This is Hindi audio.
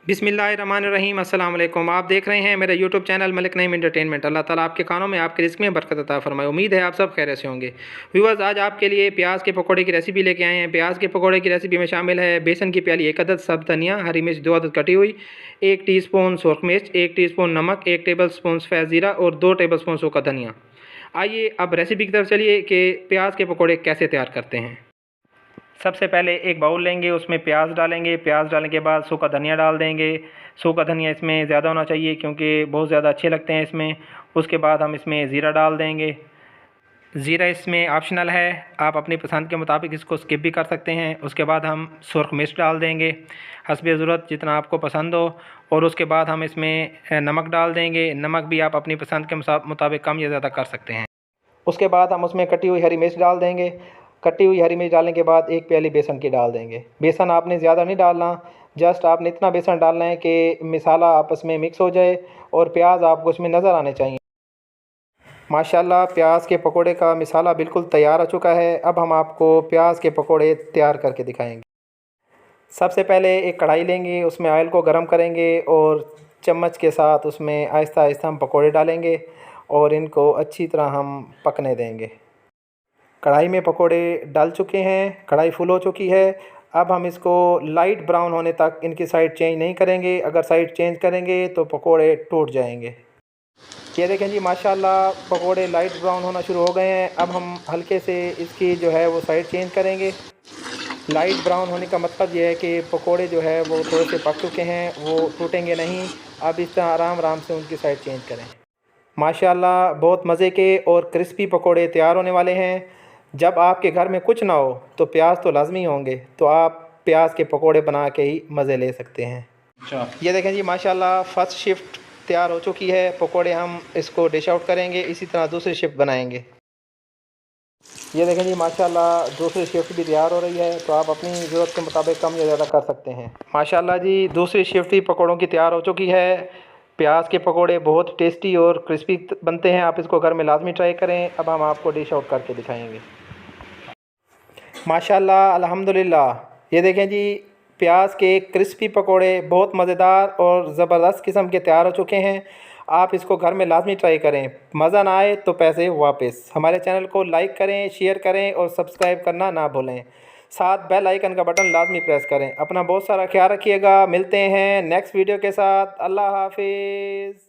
बिस्मिल्लाहिर्रहमानिर्रहीम। अस्सलाम वालेकुम। आप देख रहे हैं मेरा YouTube channel Malik Naeem entertainment. Allah Taala आपके खानों में, आपके रिस्क में बरकत अता फरमाए। उम्मीद है आप सब खैर से होंगे। व्यूअर्स, आज आपके लिए प्याज के पकोड़े की रेसिपी लेके आए हैं। प्याज के पकोड़े की रेसिपी में शामिल है बेसन की प्याली 1 अदद, सब धनिया, हरी मिर्च 2 अदद कटी हुई, 1 टीस्पून सुरख मिर्च, 1 टीस्पून नमक, 1 टेबल स्पून सफ़ेद ज़ीरा और 2 टेबल स्पून सूखा धनिया। आइए अब रेसिपी की तरफ चलिए कि प्याज के पकोड़े कैसे तैयार करते हैं। सबसे पहले एक बाउल लेंगे, उसमें प्याज डालेंगे। प्याज डालने के बाद सूखा धनिया डाल देंगे। सूखा धनिया इसमें ज़्यादा होना चाहिए क्योंकि बहुत ज़्यादा अच्छे लगते हैं इसमें। उसके बाद हम इसमें ज़ीरा डाल देंगे। ज़ीरा इसमें ऑप्शनल है, आप अपनी पसंद के मुताबिक इसको स्किप भी कर सकते हैं। उसके बाद हम सुरख मिर्च डाल देंगे हस्बे ज़रूरत, जितना आपको पसंद हो। और उसके बाद हम इसमें नमक डाल देंगे। नमक भी आप अपनी पसंद के मुताबिक कम या ज़्यादा कर सकते हैं। उसके बाद हम उसमें कटी हुई हरी मिर्च डाल देंगे। कटी हुई हरी मिर्च डालने के बाद 1 प्याली बेसन की डाल देंगे। बेसन आपने ज़्यादा नहीं डालना, जस्ट आपने इतना बेसन डालना है कि मसाला आपस में मिक्स हो जाए और प्याज आपको उसमें नज़र आने चाहिए। माशाल्लाह प्याज के पकोड़े का मसाला बिल्कुल तैयार हो चुका है। अब हम आपको प्याज के पकोड़े तैयार करके दिखाएंगे। सबसे पहले एक कढ़ाई लेंगे, उसमें ऑयल को गर्म करेंगे और चम्मच के साथ उसमें आहिस्ता आहिस्ता हम पकोड़े डालेंगे और इनको अच्छी तरह हम पकने देंगे। कढ़ाई में पकोड़े डाल चुके हैं, कढ़ाई फुल हो चुकी है। अब हम इसको लाइट ब्राउन होने तक इनकी साइड चेंज नहीं करेंगे। अगर साइड चेंज करेंगे तो पकोड़े टूट जाएंगे। ये देखें जी, माशाल्लाह पकोड़े लाइट ब्राउन होना शुरू हो गए हैं। अब हम हल्के से इसकी जो है वो साइड चेंज करेंगे। लाइट ब्राउन होने का मतलब ये है कि पकोड़े जो है वो थोड़े से पक चुके हैं, वो टूटेंगे नहीं। अब इस तरह आराम आराम से उनकी साइड चेंज करें। माशाल्लाह बहुत मज़े के और क्रिस्पी पकोड़े तैयार होने वाले हैं। जब आपके घर में कुछ ना हो तो प्याज तो लाजमी होंगे, तो आप प्याज के पकोड़े बना के ही मज़े ले सकते हैं। अच्छा, ये देखें जी, माशाल्लाह फ़र्स्ट शिफ्ट तैयार हो चुकी है। पकोड़े हम इसको डिश आउट करेंगे, इसी तरह दूसरी शिफ्ट बनाएंगे। ये देखें जी, माशाल्लाह दूसरी शिफ्ट भी तैयार हो रही है, तो आप अपनी ज़रूरत के मुताबिक कम या ज़्यादा कर सकते हैं। माशाल्लाह जी दूसरी शिफ्ट भी पकोड़ों की तैयार हो चुकी है। प्याज के पकोड़े बहुत टेस्टी और क्रिस्पी बनते हैं, आप इसको घर में लाजमी ट्राई करें। अब हम आपको डिश आउट करके दिखाएंगे। माशाल्लाह अल्हम्दुलिल्लाह, ये देखें जी प्याज के क्रिस्पी पकोड़े बहुत मज़ेदार और ज़बरदस्त किस्म के तैयार हो चुके हैं। आप इसको घर में लाजमी ट्राई करें। मज़ा ना आए तो पैसे वापस। हमारे चैनल को लाइक करें, शेयर करें और सब्सक्राइब करना ना भूलें। साथ बेल आइकन का बटन लाजमी प्रेस करें। अपना बहुत सारा ख्याल रखिएगा। मिलते हैं नेक्स्ट वीडियो के साथ। अल्लाह हाफिज़।